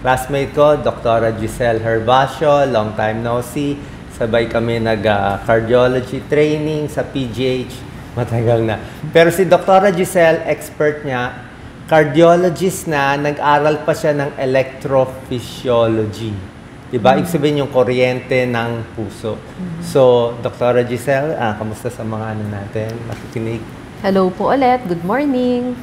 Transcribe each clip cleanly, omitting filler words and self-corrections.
classmate ko, Dr. Giselle Herbacio, long time no see. Sabay kami nag-cardiology training sa PGH. Matagal na. Pero si Dr. Giselle, expert niya, cardiologist na, nag-aral pa siya ng electrophysiology. Diba? Ibig sabihin yung kuryente ng puso. So, Dr. Giselle, kamusta sa mga natin? Makikinig. Hello po ulit. Good morning.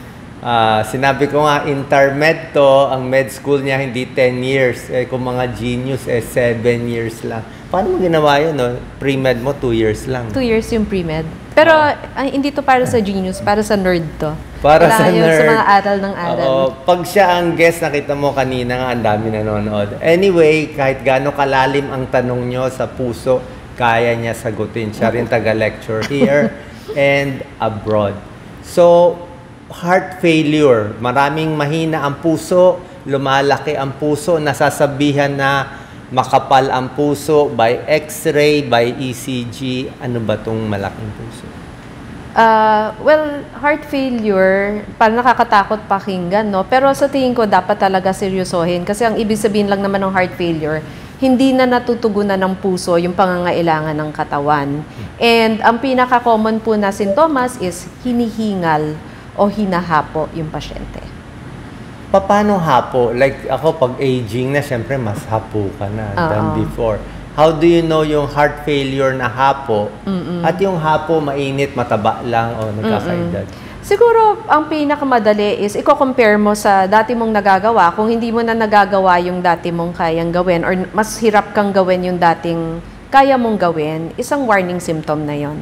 Sinabi ko nga, intermed to, ang med school niya hindi 10 years. Kung mga genius, 7 years lang. Paano mo ginawa yun? No? Pre-med mo, 2 years lang. 2 years yung pre-med. Pero hindi to para sa genius, para sa nerd to. Para sa nerd. Sa mga aral ng aral. Pag siya ang guest, nakita mo kanina nga, ang dami nanonood. Anyway, kahit gaano kalalim ang tanong nyo sa puso, kaya niya sagutin. Siya rin taga-lecture here and abroad. So, heart failure. Maraming mahina ang puso, lumalaki ang puso, nasasabihan na makapal ang puso by X-ray, by ECG. Ano ba itong malaking puso? Well, heart failure, parang nakakatakot pakinggan, no? Pero sa tingin ko, dapat talaga seryosohin. Kasi ang ibig sabihin lang naman ng heart failure, hindi na natutugunan ng puso yung pangangailangan ng katawan. And ang pinaka-common po na sintomas is hinihingal o hinahapo yung pasyente. Paano hapo? Like ako, pag aging na, syempre mas hapo ka na than before. How do you know yung heart failure na hapo at yung hapo mainit, mataba lang o nagkakaedad? Siguro, ang pinakamadali is i-compare mo sa dati mong nagagawa. Kung hindi mo na nagagawa yung dati mong kayang gawin or mas hirap kang gawin yung dating kaya mong gawin, isang warning symptom na yon.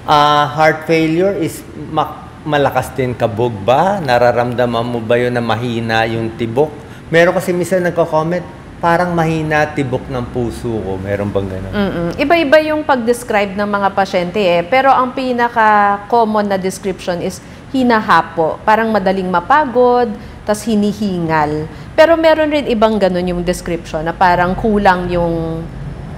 Heart failure is malakas din kabog ba? Nararamdaman mo ba yun na mahina yung tibok? Meron kasi minsan nagko-comment, parang mahina tibok ng puso ko. Meron bang gano'n? Iba-iba yung pag-describe ng mga pasyente Pero ang pinaka-common na description is hinahapo. Parang madaling mapagod, tas hinihingal. Pero meron rin ibang gano'n yung description na parang kulang yung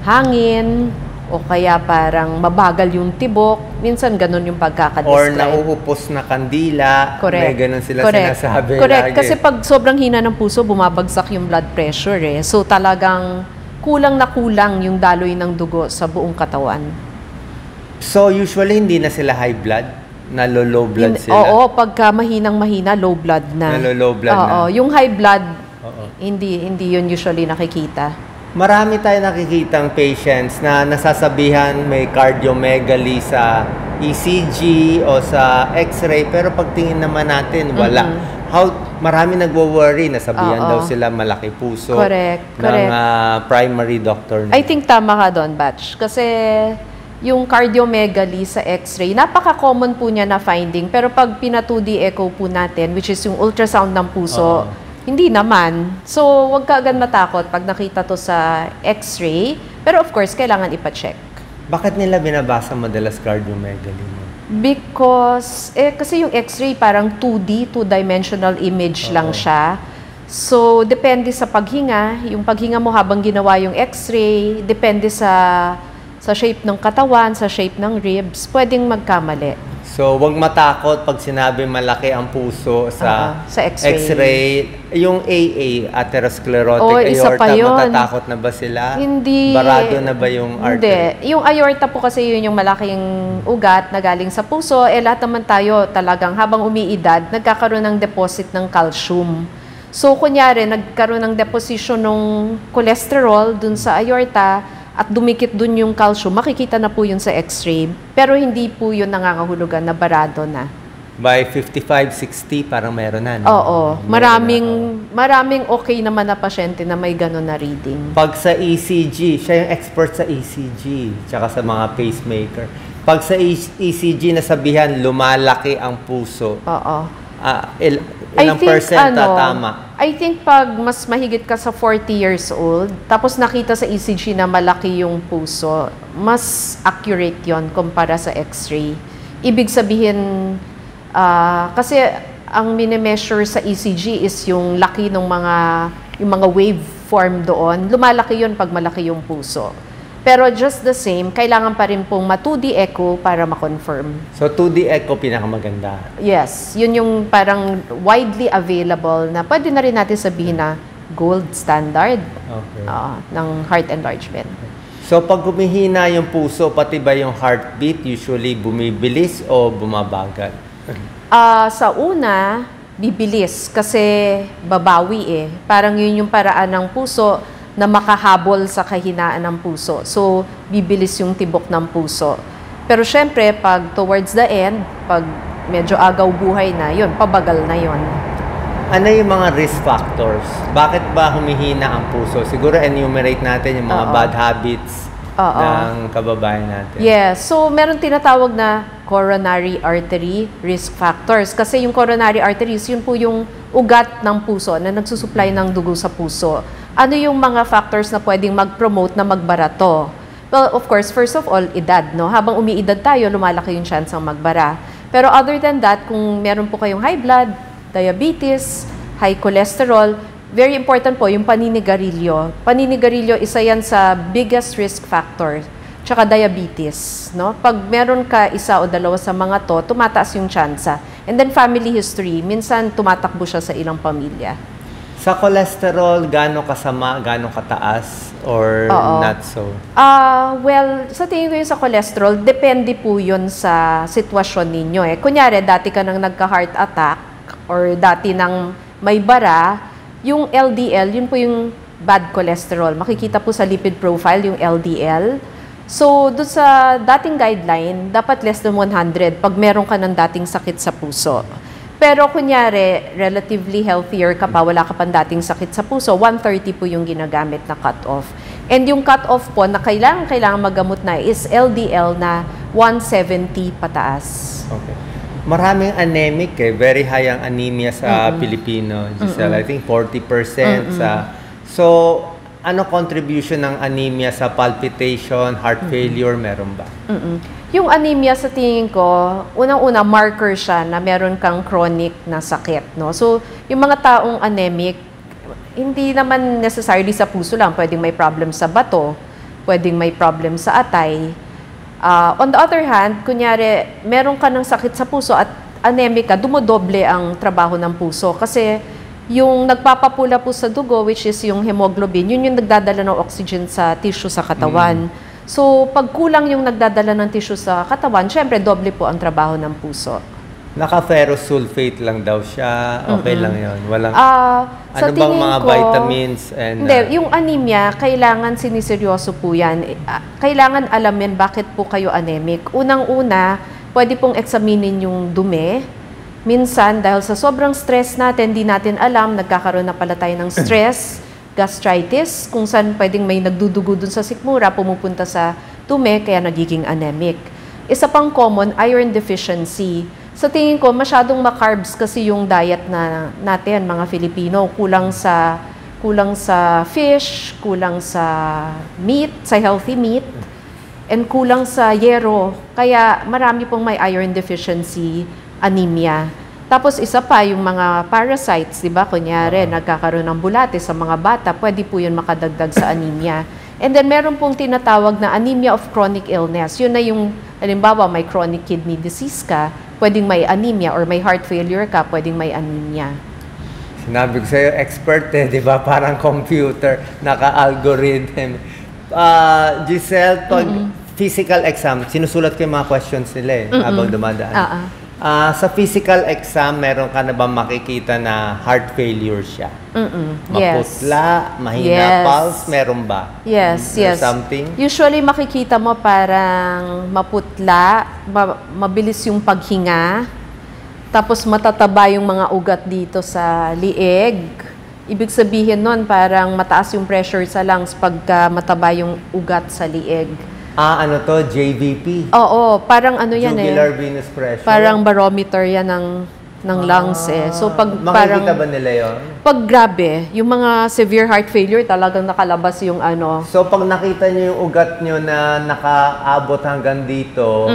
hangin, o kaya parang mabagal yung tibok. Minsan ganun yung pagkakadescribe. Or nauupos na kandila. Correct. May ganun sila sinasabi Correct. lagi. Kasi pag sobrang hina ng puso, bumabagsak yung blood pressure So talagang kulang na kulang yung daloy ng dugo sa buong katawan. So usually hindi na sila high blood? Nalo-low blood sila? Oo, pagka mahinang-mahina, low blood na. Nalo-low blood na? Oo, yung high blood, hindi yun usually nakikita. Marami tayo nakikitang patients na nasasabihan may cardiomegaly sa ECG o sa X-ray, pero pagtingin naman natin, wala. Marami nagwo-worry, nasabihan daw sila malaki puso ng primary doctor. I think tama ka doon, Batch. Kasi yung cardiomegaly sa X-ray, napaka-common po niya na finding. Pero pag pina-2D echo po natin, which is yung ultrasound ng puso, hindi naman. So, huwag ka agad matakot pag nakita to sa X-ray. Pero of course, kailangan ipa-check. Bakit nila binabasa madalas cardiomegaly mo? Because, kasi yung X-ray parang 2D, two-dimensional image lang siya. So, depende sa paghinga. Yung paghinga mo habang ginawa yung X-ray, depende sa shape ng katawan, sa shape ng ribs, pwedeng magkamali. So, wag matakot pag sinabi malaki ang puso sa X-ray. Yung AA, atherosclerotic aorta, matatakot na ba sila? Hindi. Barado na ba yung artery? Hindi. Yung aorta po kasi yun yung malaking ugat na galing sa puso. Lahat naman tayo talagang habang umiidad, nagkakaroon ng deposit ng calcium. So, kunyari, nagkaroon ng deposition ng cholesterol dun sa aorta, at dumikit dun yung calcium, makikita na po yun sa X-ray. Pero hindi po yun nangangahulugan na barado na. By 55, 60, parang meron na. No? Oo. Maraming okay naman na pasyente na may gano'n na reading. Pag sa ECG, siya yung expert sa ECG, tsaka sa mga pacemaker. Pag sa ECG, nasabihan, lumalaki ang puso. Oo. Ilang percent tama? I think pag mas mahigit ka sa 40 years old, tapos nakita sa ECG na malaki yung puso, mas accurate yon kumpara sa X-ray. Ibig sabihin, kasi ang mini-measure sa ECG is yung laki ng yung mga waveform doon. Lumalaki yon pag malaki yung puso. Pero just the same, kailangan pa rin pong ma-2D echo para ma-confirm. So 2D echo pinakamaganda. Yes, yun yung parang widely available na pwede na rin natin sabihin na gold standard Okay. ng heart enlargement. So pag humihina yung puso, pati ba yung heartbeat usually bumibilis o bumabagal? Sa una, bibilis kasi babawi eh. Parang yun yung paraan ng puso na makahabol sa kahinaan ng puso. So, bibilis yung tibok ng puso. Pero syempre, pag towards the end, pag medyo agaw buhay na, yun, pabagal na yun. Ano yung mga risk factors? Bakit ba humihina ang puso? Siguro enumerate natin yung mga bad habits ng kababayan natin. Yes. So, meron tinatawag na coronary artery risk factors. Kasi yung coronary arteries, yun po yung ugat ng puso na nagsusupply ng dugo sa puso. Ano yung mga factors na pwedeng mag-promote na magbarato? Well, of course, first of all, edad, no? Habang umiidad tayo, lumalaki yung chance ng magbara. Pero other than that, kung meron po kayong high blood, diabetes, high cholesterol, very important po yung paninigarilyo. Paninigarilyo, isa yan sa biggest risk factor. Tsaka diabetes, no? Pag meron ka isa o dalawa sa mga to, tumataas yung tsansa. And then family history, minsan tumatakbo siya sa ilang pamilya. Sa cholesterol, gaano kasama, gaano kataas, or not so? Well, sa tingin ko yung sa cholesterol, depende po yun sa sitwasyon ninyo. Kunyari, dati ka nang nagka-heart attack or dati nang may bara, yung LDL, yun po yung bad cholesterol. Makikita po sa lipid profile yung LDL. So, doon sa dating guideline, dapat less than 100 pag meron ka ng dating sakit sa puso. Pero kunyari, relatively healthier ka pa, wala ka pang dating sakit sa puso, 130 po yung ginagamit na cut-off. And yung cut-off po na kailangan magamot na is LDL na 170 pataas. Okay. Maraming anemic very high ang anemia sa Pilipino, Giselle. I think 40% sa... So, ano contribution ng anemia sa palpitation, heart failure, meron ba? Yung anemia sa tingin ko, unang-una marker siya na meron kang chronic na sakit, no? So, yung mga taong anemic, hindi naman necessarily sa puso lang, pwedeng may problem sa bato, pwedeng may problem sa atay. On the other hand, kunyari, meron ka ng sakit sa puso at anemic ka, dumodoble ang trabaho ng puso kasi yung nagpapapula po sa dugo, which is yung hemoglobin, yun yung nagdadala ng oxygen sa tissue sa katawan. So, pag kulang yung nagdadala ng tissue sa katawan, syempre, doble po ang trabaho ng puso. Naka-ferrous sulfate lang daw siya. Okay lang yun. Walang, sa ano bang mga ko, vitamins? And, hindi, yung anemia, kailangan siniseryoso po yan. Kailangan alamin bakit po kayo anemic. Unang-una, pwede pong examinin yung dumi. Minsan, dahil sa sobrang stress natin, di natin alam, nagkakaroon na pala tayo ng stress, gastritis, kung saan pwedeng may nagdudugo dun sa sikmura, pumupunta sa dumi, kaya nagiging anemic. Isa pang common, iron deficiency. Sa tingin ko, masyadong ma-carbs kasi yung diet na natin, mga Filipino. Kulang sa fish, kulang sa meat, sa healthy meat, and kulang sa yero. Kaya marami pong may iron deficiency, anemia. Tapos isa pa, yung mga parasites, di ba? Kunyari, nagkakaroon ng bulate sa mga bata, pwede po yun makadagdag sa anemia. And then meron pong tinatawag na anemia of chronic illness. Yun na yung, halimbawa, may chronic kidney disease ka, pwedeng may anemia, or may heart failure ka, pwedeng may anemia. Sinabi ko sa'yo, expert di ba? Parang computer, naka-algorithm. Giselle, pag physical exam, sinusulat ko yung mga questions nila habang dumadaan. Sa physical exam, meron ka na ba makikita na heart failure siya? Maputla, mahina pulse, meron ba? Yes. Something? Usually makikita mo parang maputla, mabilis yung paghinga, tapos matataba yung mga ugat dito sa lieg. Ibig sabihin nun, parang mataas yung pressure sa lungs pagka mataba yung ugat sa lieg. Ano to? JVP? Oo, parang ano yan Jugular venous pressure? Parang barometer yan ng lungs So pag makikita ba nila yun? Pag grabe, yung mga severe heart failure talagang nakalabas yung ano. So pag nakita nyo yung ugat nyo na nakaabot hanggang dito,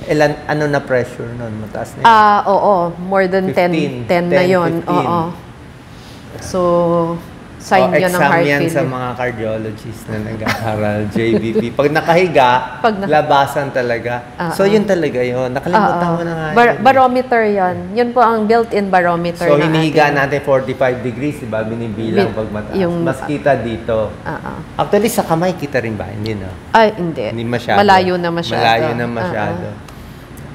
ilan, ano na pressure nun? Mataas na yun? Oo, more than 10 na yun. 15. Oo. So, sign yun ng heart yan failure. sa mga cardiologists na nag-aaral, JVP. Pag nakahiga, labasan talaga. So, yun talaga yun. Nakalimutan mo na nga yun. Barometer yun. Yun po ang built-in barometer. So, hinihiga natin 45 degrees, diba? Binibilang pag mataas. Mas kita dito. Actually, sa kamay, kita rin ba? Hindi, no? Ay, hindi. Hindi masyado. Malayo na masyado. Malayo na masyado.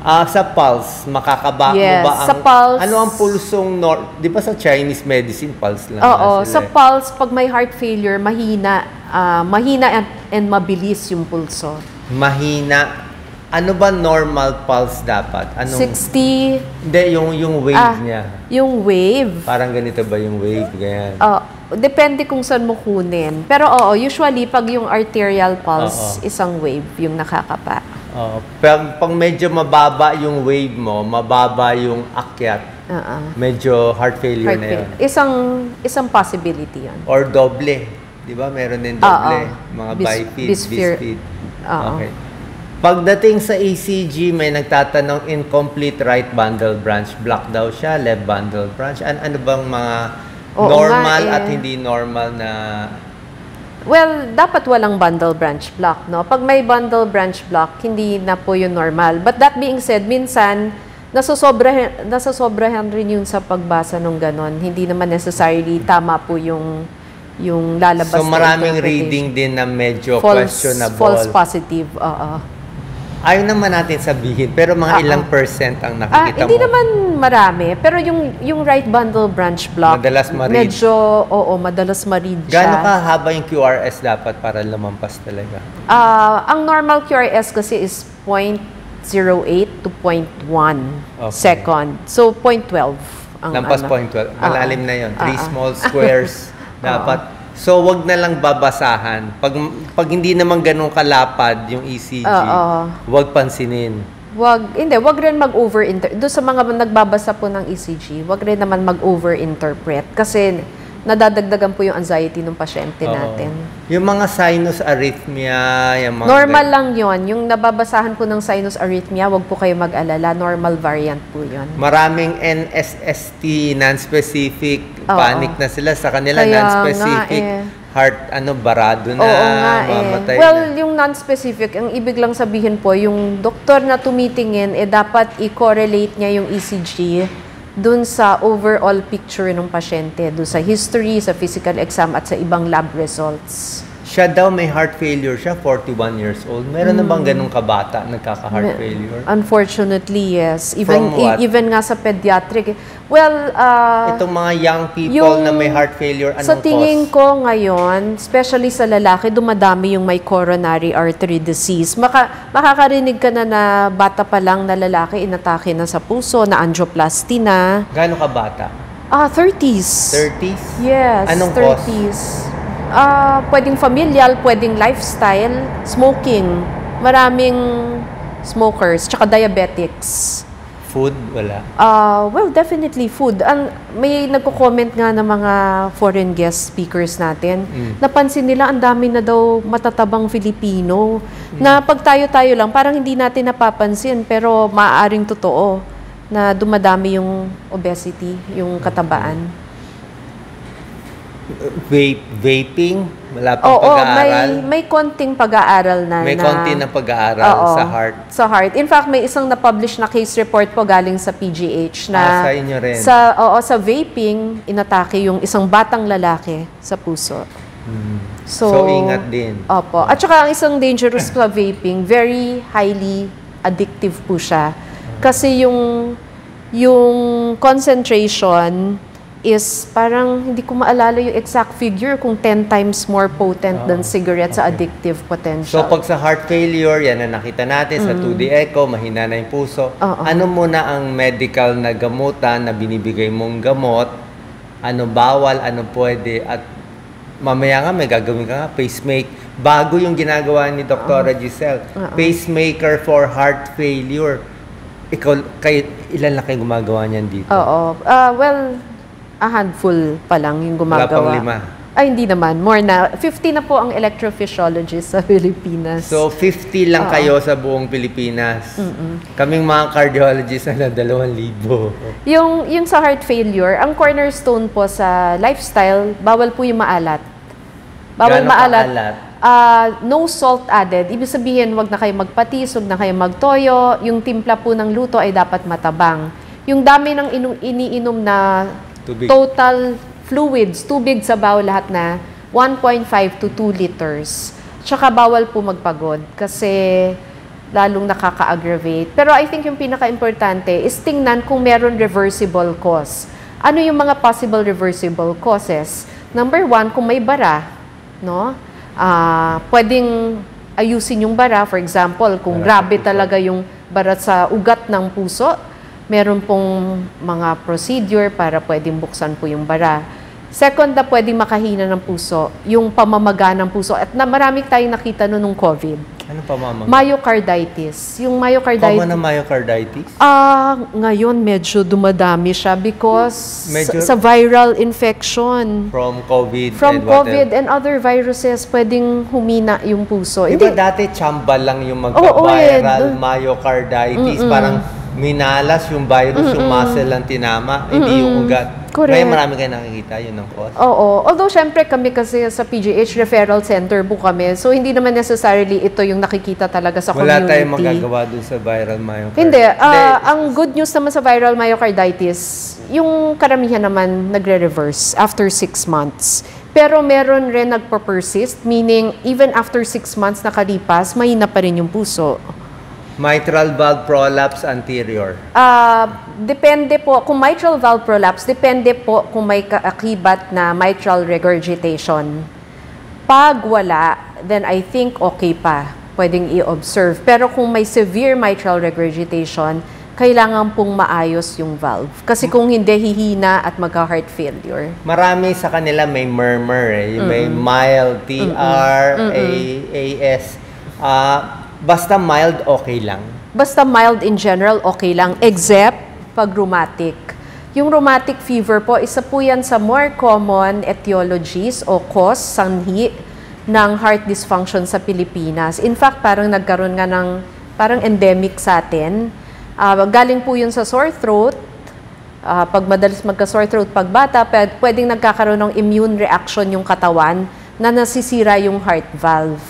Sa pulse, makakaba mo Yes, ba ang... sa pulse. Ano ang pulsong... Di ba sa Chinese medicine, pulse lang? Oo, sa pulse, pag may heart failure, mahina. Mahina and mabilis yung pulso. Mahina. Ano ba normal pulse dapat? 60... Hindi, yung wave niya. Yung wave. Parang ganito ba yung wave? Ganyan. Depende kung saan mo kunin. Pero usually, pag yung arterial pulse, isang wave yung nakakapa. Pag medyo mababa yung wave mo, mababa yung akyat, medyo heart failure na yun. Isang possibility yun. Or doble. Di ba? Meron din doble. Mga biped, bisped. Okay. Pagdating sa ECG, may nagtatanong incomplete right bundle branch. Block daw siya, left bundle branch. Ano bang mga normal at hindi normal na... Well, dapat walang bundle branch block, no? Pag may bundle branch block, hindi na po yun normal. But that being said, minsan, nasasobrahan rin yun sa pagbasa ng ganon. Hindi naman necessarily tama po yung lalabas na So, maraming reading din na medyo questionable. False positive, Ayaw naman natin sabihin, pero mga ilang percent ang nakikita mo? Hindi naman marami, pero yung right bundle branch block, madalas ma-read. medyo, madalas ma-read siya. Gaano kahaba yung QRS dapat para lumampas talaga? Ang normal QRS kasi is 0.08 to 0.1 second. So, 0.12 ang lampas 0.12. Malalim na yun. 3 small squares dapat. So, wag na lang babasahan. Pag hindi naman ganun kalapad yung ECG, wag pansinin. Wag rin mag-over-interpret. Doon sa mga nagbabasa po ng ECG, wag rin naman mag-over-interpret. Kasi nadadagdagan po yung anxiety ng pasyente natin. Yung mga sinus arrhythmia, yung mga... Normal lang yon. Yung nababasahan po ng sinus arrhythmia, wag po kayo mag-alala. Normal variant po yon. Maraming NSST, non-specific, panic na sila sa kanila, non-specific. Heart, barado na, mamatay Well, yung non-specific, ang ibig lang sabihin po, yung doktor na tumitingin, dapat i-correlate niya yung ECG dun sa overall picture ng pasyente, dun sa history, sa physical exam, at sa ibang lab results. Siya daw may heart failure siya, 41 years old. Meron na bang ganung kabata nagkaka-heart failure? Unfortunately, yes. From what? Even nga sa pediatric. Well, itong mga young people na may heart failure, anong sa tingin cause? ko ngayon, especially sa lalaki, dumadami yung may coronary artery disease. Makakarinig ka na bata pa lang na lalaki, inatake na sa puso, na angioplasty na. Gaano kabata? 30s. 30s? Yes, Anong 30s. Pwedeng familial, pwedeng lifestyle, smoking. Maraming smokers, tsaka diabetics. Food? Wala? Well, definitely food. May nagko-comment nga ng mga foreign guest speakers natin. Napansin nila, ang dami na daw matatabang Filipino. Na pag tayo-tayo lang, parang hindi natin napapansin, pero maaaring totoo na dumadami yung obesity, yung katabaan. Vaping? Wala pang pag-aaral? May konting pag-aaral na. May konti na pag-aaral sa heart. Sa heart. In fact, may isang na-publish na case report po galing sa PGH na sa inyo rin. Sa vaping, inatake yung isang batang lalaki sa puso. So, ingat din. Opo. At saka ang isang dangerous sa vaping, very highly addictive po siya. Kasi yung concentration is parang hindi ko maalala yung exact figure kung 10 times more potent than cigarette sa addictive potential. So pag sa heart failure, yan na nakita natin sa 2D echo, mahina na yung puso. Ano muna ang medical na gamutan na binibigay mong gamot? Ano bawal, ano pwede? At mamaya nga may gagawin ka nga, pacemaker. Bago yung ginagawa ni Dr. Giselle. Pacemaker for heart failure. Ilan lang kayo gumagawa niyan dito? Well, a handful pa lang yung gumagawa. Wala pang 5? Ay, hindi naman. More na. 50 na po ang electrophysiologist sa Pilipinas. So, 50 lang kayo sa buong Pilipinas. Kaming mga cardiologists na 2,000. Yung sa heart failure, ang cornerstone po sa lifestyle, bawal po yung maalat. Bawal Gaano maalat. kaalat? No salt added. Ibig sabihin, wag na kayo magpatis, wag na kayo magtoyo. Yung timpla po ng luto ay dapat matabang. Yung dami ng iniinom na Tubig. total fluids, tubig sa baw lahat na 1.5 to 2 liters. Tsaka bawal po magpagod kasi lalong nakaka-aggravate. Pero I think yung pinaka-importante is tingnan kung meron reversible cause. Ano yung mga possible reversible causes? Number 1, kung may bara, no? Pwedeng ayusin yung bara. For example, kung grabe talaga yung bara sa ugat ng puso, meron pong mga procedure para pwedeng buksan po yung bara. Second na pwedeng makahina ng puso, yung pamamaga ng puso. At marami tayong nakita nung COVID. Ano pamamaga? Myocarditis. Yung myocarditis. Common na myocarditis? Ngayon medyo dumadami siya because Medyo- sa viral infection. From COVID From and whatever. COVID and other viruses, pwedeng humina yung puso. Di ba dati tsamba lang yung Oo, magka-viral myocarditis? Parang minalas yung virus, yung muscle lang tinama, hindi yung ugat. Correct. Ngayon marami kayo nakikita, yun ang cause. Oo. Although, syempre kami kasi sa PGH Referral Center po kami. So, hindi naman necessarily ito yung nakikita talaga sa Wala community. tayong magagawa dun sa viral myocarditis. Hindi. Ang good news naman sa viral myocarditis, yung karamihan naman nagre-reverse after 6 months. Pero meron rin nagpo-persist, meaning even after 6 months nakalipas, mahina pa rin yung puso. Mitral valve prolapse anterior. Depende po, kung mitral valve prolapse, depende po kung may kaakibat na mitral regurgitation. Pag wala, then I think okay pa, pwedeng i-observe. Pero kung may severe mitral regurgitation, kailangan pong maayos yung valve. Kasi kung hindi, hihina at magka-heart failure. Marami sa kanila may murmur eh. May mild, TR, AS. Basta mild, okay lang. Basta mild in general, okay lang, except pag rheumatic. Yung rheumatic fever po, isa po yan sa more common etiologies o cause, sanhi ng heart dysfunction sa Pilipinas. In fact, parang nagkaroon nga ng, parang endemic sa atin. Galing po yun sa sore throat. Pag madalas magka-sore throat pag bata, pwedeng nagkakaroon ng immune reaction yung katawan na nasisira yung heart valve.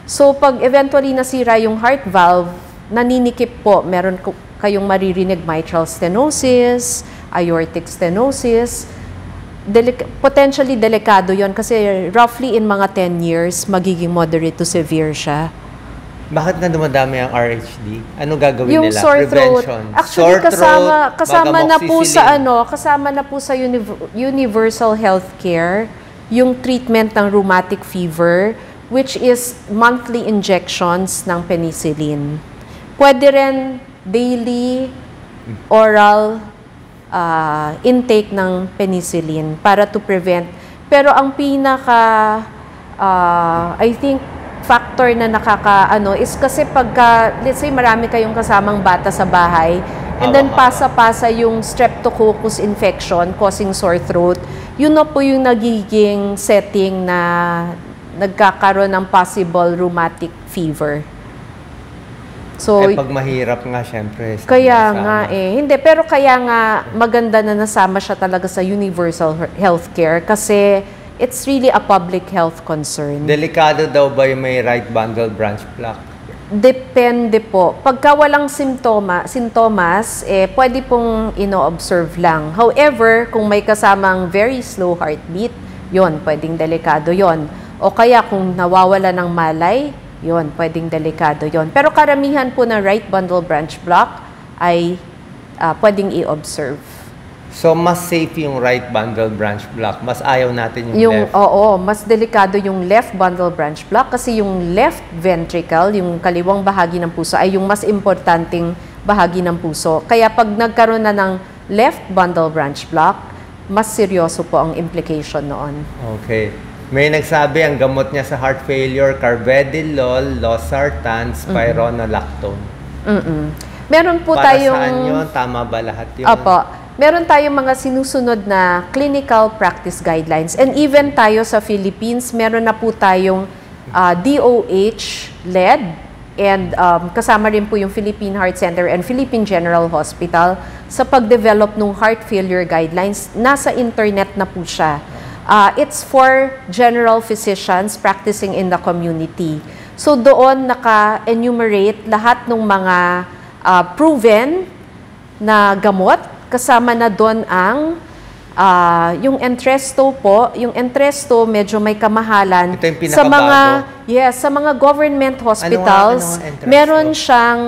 So, pag eventually nasira yung heart valve, naninikip po, meron kayong maririnig mitral stenosis, aortic stenosis. Potentially delikado yon kasi roughly in mga 10 years, magiging moderate to severe siya. Bakit na dumadami ang RHD? Ano gagawin Yung nila? sore throat. Prevention. Actually, Sore throat, kasama na po sa magamoxicillin. kasama na po sa universal healthcare yung treatment ng rheumatic fever, which is monthly injections ng penicillin. Pwede rin daily oral intake ng penicillin para to prevent. Pero ang pinaka, I think, factor na is kasi pagka, let's say marami kayong kasamang bata sa bahay, and then pasa-pasa yung streptococcus infection causing sore throat, yun na po yung nagiging setting na nagkakaroon ng possible rheumatic fever. So, pag mahirap nga, syempre. kaya nga hindi, pero kaya nga maganda na nasama siya talaga sa universal healthcare kasi it's really a public health concern. Delikado daw ba yung may right bundle branch plaque? Depende po. Pagka walang sintomas, pwede pong ino-observe lang. However, kung may kasamang very slow heartbeat, yon pwedeng delikado yon. O kaya kung nawawala ng malay, yon pwedeng delikado yon. Pero karamihan po na right bundle branch block ay pwedeng i-observe. So, mas safe yung right bundle branch block. Mas ayaw natin yung left. Oo, mas delikado yung left bundle branch block kasi yung left ventricle, yung kaliwang bahagi ng puso, ay yung mas importanteng bahagi ng puso. Kaya pag nagkaroon na ng left bundle branch block, mas seryoso po ang implication noon. Okay. May nagsabi, ang gamot niya sa heart failure, carvedilol, losartan, spironolactone. Meron po Para tayong... saan yun? Tama ba lahat yun? Opo. meron tayong mga sinusunod na clinical practice guidelines. And even tayo sa Philippines, meron na po tayong DOH-led and kasama rin po yung Philippine Heart Center and Philippine General Hospital sa pag-develop ng heart failure guidelines. Nasa internet na po siya. It's for general physicians practicing in the community. So doon naka-enumerate lahat ng mga proven na gamot. Kasama na doon ang yung Entresto po. Yung Entresto medyo may kamahalan. Ito yung sa mga pinakabago. sa mga government hospitals, ano ang Entresto? meron siyang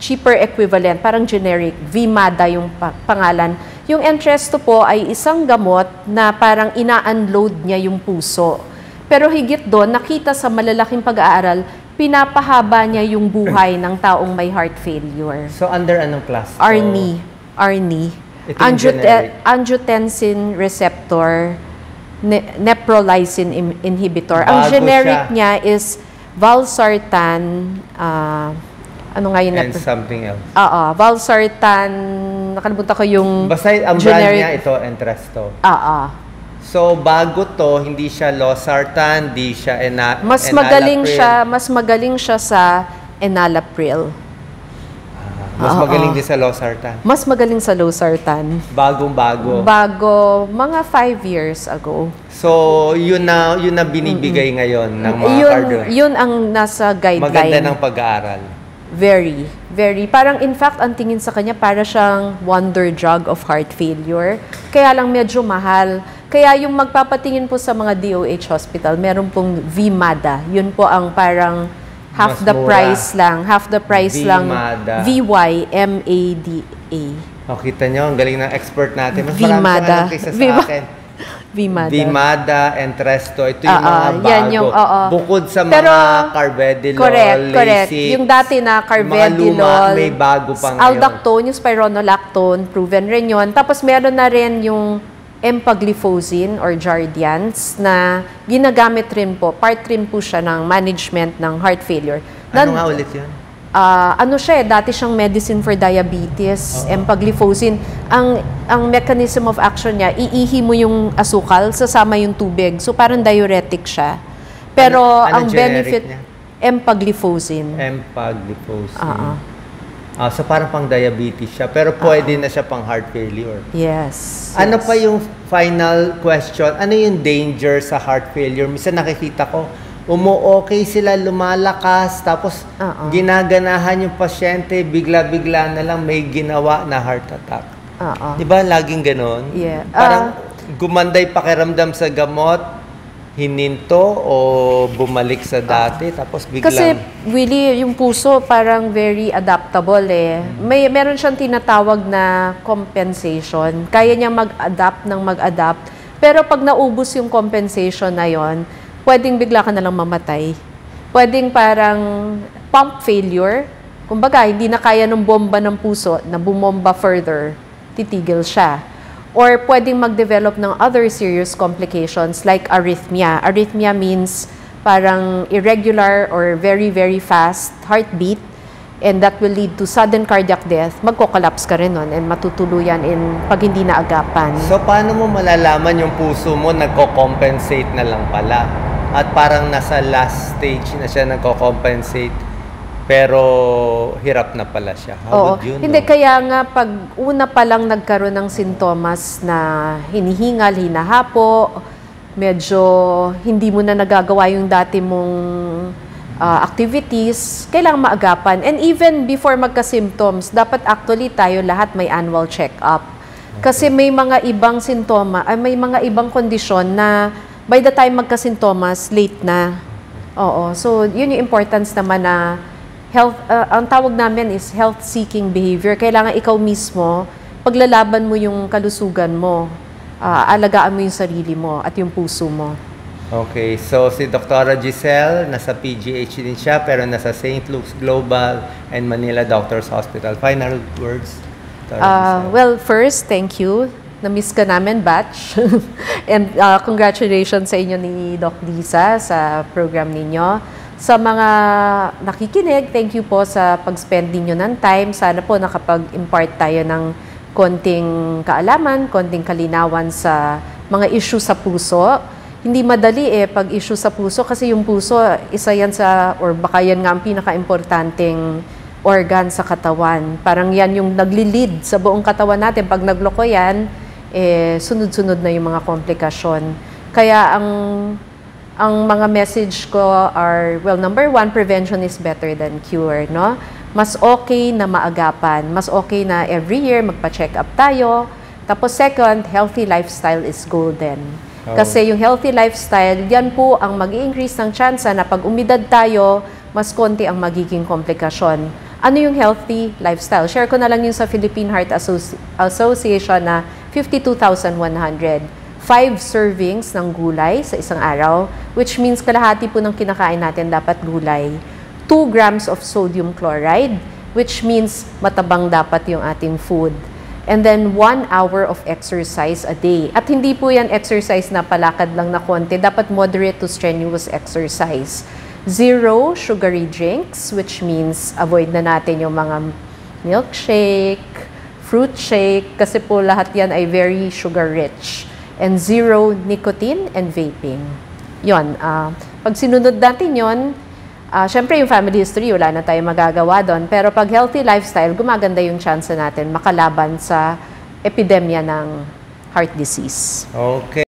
cheaper equivalent, parang generic, Vimada yung pangalan. Yung Entresto po ay isang gamot na parang ina-unload niya yung puso. Pero higit doon, nakita sa malalaking pag-aaral, pinapahaba niya yung buhay ng taong may heart failure. So, under anong class? ARNI. Ito yung generic. Angiotensin receptor, neprilysin inhibitor. Bago Ang generic siya. niya is valsartan, ano nga yun? And something else. Valsartan, nakalimutan ko yung Basta ang brand niya ito, Entresto. So, bago to, hindi siya losartan, hindi siya Mas magaling siya sa enalapril. Mas magaling din sa losartan. Mas magaling sa losartan. Bagong-bago. Bago, mga 5 years ago. So, yun na binibigay ngayon ng mga cardio. Yun ang nasa guideline. Maganda ng pag-aaral. Very, very. Parang in fact, ang tingin sa kanya, para siyang wonder drug of heart failure. Kaya lang medyo mahal. Kaya yung magpapatingin po sa mga DOH hospital, meron pong Vimada. Yun po ang parang half Mas the mura. price lang. Half the price Vimada. lang. VYMADA. O, kita nyo, ang galing ng expert natin. Mas Vimada. marami pa alam kaysa sa akin. Vimada. Vimada, Entresto. Ito yung mga bago. Yan yung, Bukod sa Pero, mga Carvedilol, correct. Lasix, Yung dati na Carvedilol, mga luma, may bago pa ngayon. Aldactone, yung spironolactone, proven rin yun. Tapos meron na rin yung empagliflozin or Jardiance na ginagamit rin po, part rin po siya ng management ng heart failure. Ano nga ulit yun? Dati siyang medicine for diabetes, empagliflozin. Ang mechanism of action niya, iihi mo yung asukal, sasama yung tubig. So parang diuretic siya. Pero ang benefit, niya? empagliflozin. Empagliflozin. So parang pang diabetes siya, pero pwede na siya pang heart failure. Yes. Ano pa yung final question? Ano yung danger sa heart failure? Minsan nakikita ko, okay sila, lumalakas, tapos ginaganahan yung pasyente, bigla-bigla na lang may ginawa na heart attack. Diba laging ganon? Yeah. Parang gumanday pakiramdam sa gamot, hininto o bumalik sa dati, tapos biglang... Kasi, Willie, yung puso parang very adaptable eh. Meron siyang tinatawag na compensation. Kaya niya mag-adapt. Pero pag naubos yung compensation na yon, pwedeng bigla ka na lang mamatay. Pwedeng parang pump failure. Kumbaga, hindi na kaya ng bomba ng puso na bumomba further, titigil siya. Or pwedeng mag-develop ng other serious complications like arrhythmia. Arrhythmia means parang irregular or very, very fast heartbeat, and that will lead to sudden cardiac death. Magko-collapse ka rin nun and matutuluyan pag hindi na agapan. So, paano mo malalaman yung puso mo nagko-compensate na lang pala? At parang nasa last stage na siya nagko-compensate, pero hirap na pala siya. How would you know? Hindi, kaya nga pag una pa lang nagkaroon ng sintomas na hinihingal, hinahapo, medyo hindi mo na nagagawa yung dati mong activities, kailangan maagapan. And even before magka-symptoms, dapat actually tayo lahat may annual check-up. Kasi may mga ibang may mga ibang kondisyon na by the time magka-sintomas, late na. So yun yung importance naman na health, ang tawag namin is health-seeking behavior. Kailangan ikaw mismo, paglalaban mo yung kalusugan mo, alagaan mo yung sarili mo at yung puso mo. Okay, so si Dr. Giselle, nasa PGH din siya, pero nasa St. Luke's Global and Manila Doctors Hospital. Final words, Dr. Giselle. Well, first, thank you. Na-miss ka namin, batch. And congratulations sa inyo ni Doc Lisa sa program ninyo. Sa mga nakikinig, thank you po sa pag-spend ninyo ng time. Sana po nakapag-impart tayo ng konting kaalaman, konting kalinawan sa mga issue sa puso. Hindi madali pag issue sa puso kasi yung puso, isa yan sa, or baka yan nga ang pinaka-importanting organ sa katawan. Parang yan yung nagli-lead sa buong katawan natin. Pag nagloko yan, sunod-sunod na yung mga komplikasyon. Kaya ang mga message ko are, well, number one, prevention is better than cure, no? Mas okay na maagapan. Mas okay na every year magpa-check up tayo. Tapos second, healthy lifestyle is golden. Kasi yung healthy lifestyle, yan po ang mag-i-increase ng chance na pag umidad tayo, mas konti ang magiging komplikasyon. Ano yung healthy lifestyle? Share ko na lang yung sa Philippine Heart Association na 52,100. 5 servings ng gulay sa isang araw, which means kalahati po ng kinakain natin dapat gulay. 2 grams of sodium chloride, which means matabang dapat yung ating food. And then 1 hour of exercise a day. At hindi po yan exercise na palakad lang na konti. Dapat moderate to strenuous exercise. 0 sugary drinks, which means avoid na natin yung mga milkshake, fruit shake, kasi po lahat yan ay very sugar rich. And 0 nicotine and vaping. Yon, pag sinunod natin yon, syempre yung family history, wala na tayong magagawa doon. Pero pag healthy lifestyle, gumaganda yung chance natin makalaban sa epidemya ng heart disease. Okay.